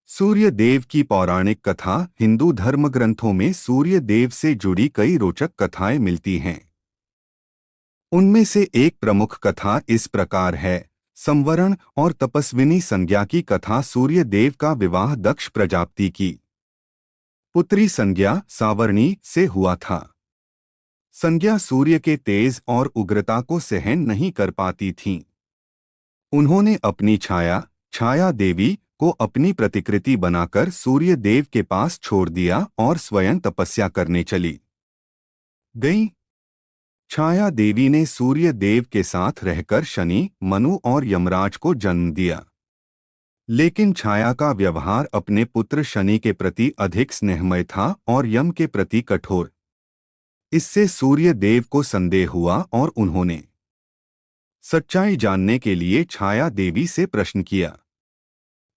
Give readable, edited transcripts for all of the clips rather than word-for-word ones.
सूर्य देव की पौराणिक कथा। हिंदू धर्म ग्रंथों में सूर्य देव से जुड़ी कई रोचक कथाएं मिलती हैं। उनमें से एक प्रमुख कथा इस प्रकार है। संवरण और तपस्विनी संज्ञा की कथा। सूर्य देव का विवाह दक्ष प्रजापति की पुत्री संज्ञा सावर्णी से हुआ था। संज्ञा सूर्य के तेज और उग्रता को सहन नहीं कर पाती थीं। उन्होंने अपनी छाया देवी को अपनी प्रतिकृति बनाकर सूर्य देव के पास छोड़ दिया और स्वयं तपस्या करने चली गईं। छाया देवी ने सूर्य देव के साथ रहकर शनि, मनु और यमराज को जन्म दिया। लेकिन छाया का व्यवहार अपने पुत्र शनि के प्रति अधिक स्नेहमय था और यम के प्रति कठोर। इससे सूर्य देव को संदेह हुआ और उन्होंने सच्चाई जानने के लिए छाया देवी से प्रश्न किया।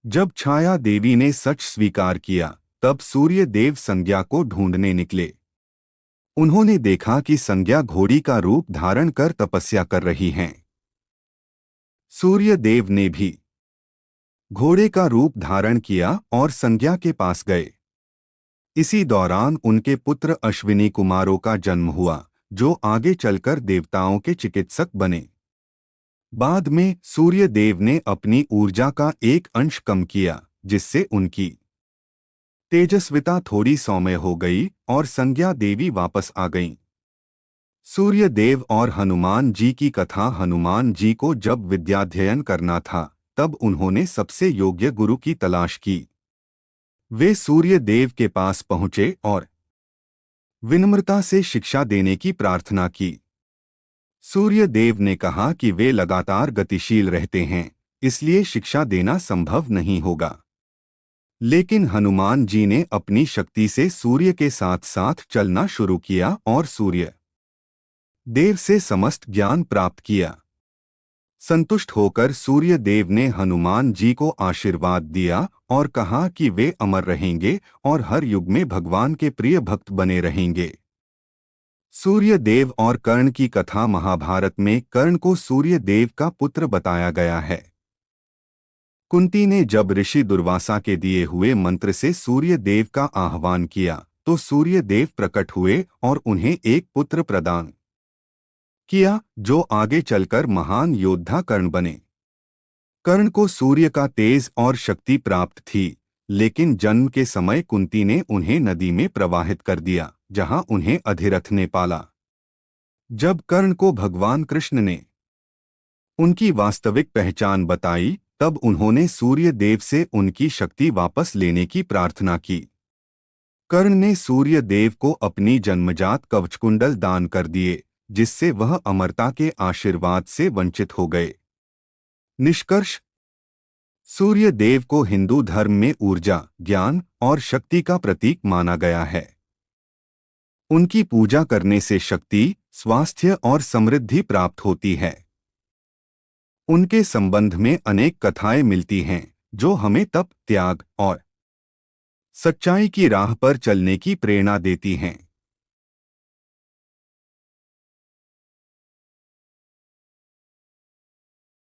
जब छाया देवी ने सच स्वीकार किया, तब सूर्य देव संज्ञा को ढूंढने निकले। उन्होंने देखा कि संज्ञा घोड़ी का रूप धारण कर तपस्या कर रही हैं। सूर्य देव ने भी घोड़े का रूप धारण किया और संज्ञा के पास गए। इसी दौरान उनके पुत्र अश्विनी कुमारों का जन्म हुआ, जो आगे चलकर देवताओं के चिकित्सक बने। बाद में सूर्य देव ने अपनी ऊर्जा का एक अंश कम किया, जिससे उनकी तेजस्विता थोड़ी सौम्य हो गई और संज्ञा देवी वापस आ गईं। सूर्य देव और हनुमान जी की कथा। हनुमान जी को जब विद्याध्ययन करना था, तब उन्होंने सबसे योग्य गुरु की तलाश की। वे सूर्य देव के पास पहुंचे और विनम्रता से शिक्षा देने की प्रार्थना की। सूर्य देव ने कहा कि वे लगातार गतिशील रहते हैं, इसलिए शिक्षा देना संभव नहीं होगा। लेकिन हनुमान जी ने अपनी शक्ति से सूर्य के साथ साथ चलना शुरू किया और सूर्य देव से समस्त ज्ञान प्राप्त किया। संतुष्ट होकर सूर्य देव ने हनुमान जी को आशीर्वाद दिया और कहा कि वे अमर रहेंगे और हर युग में भगवान के प्रिय भक्त बने रहेंगे। सूर्य देव और कर्ण की कथा। महाभारत में कर्ण को सूर्य देव का पुत्र बताया गया है। कुंती ने जब ऋषि दुर्वासा के दिए हुए मंत्र से सूर्य देव का आह्वान किया, तो सूर्य देव प्रकट हुए और उन्हें एक पुत्र प्रदान किया, जो आगे चलकर महान योद्धा कर्ण बने। कर्ण को सूर्य का तेज और शक्ति प्राप्त थी, लेकिन जन्म के समय कुंती ने उन्हें नदी में प्रवाहित कर दिया, जहां उन्हें अधिरथ ने पाला। जब कर्ण को भगवान कृष्ण ने उनकी वास्तविक पहचान बताई, तब उन्होंने सूर्य देव से उनकी शक्ति वापस लेने की प्रार्थना की। कर्ण ने सूर्य देव को अपनी जन्मजात कवचकुंडल दान कर दिए, जिससे वह अमरता के आशीर्वाद से वंचित हो गए। निष्कर्ष: सूर्य देव को हिंदू धर्म में ऊर्जा, ज्ञान और शक्ति का प्रतीक माना गया है। उनकी पूजा करने से शक्ति, स्वास्थ्य और समृद्धि प्राप्त होती है। उनके संबंध में अनेक कथाएं मिलती हैं, जो हमें तप, त्याग और सच्चाई की राह पर चलने की प्रेरणा देती हैं।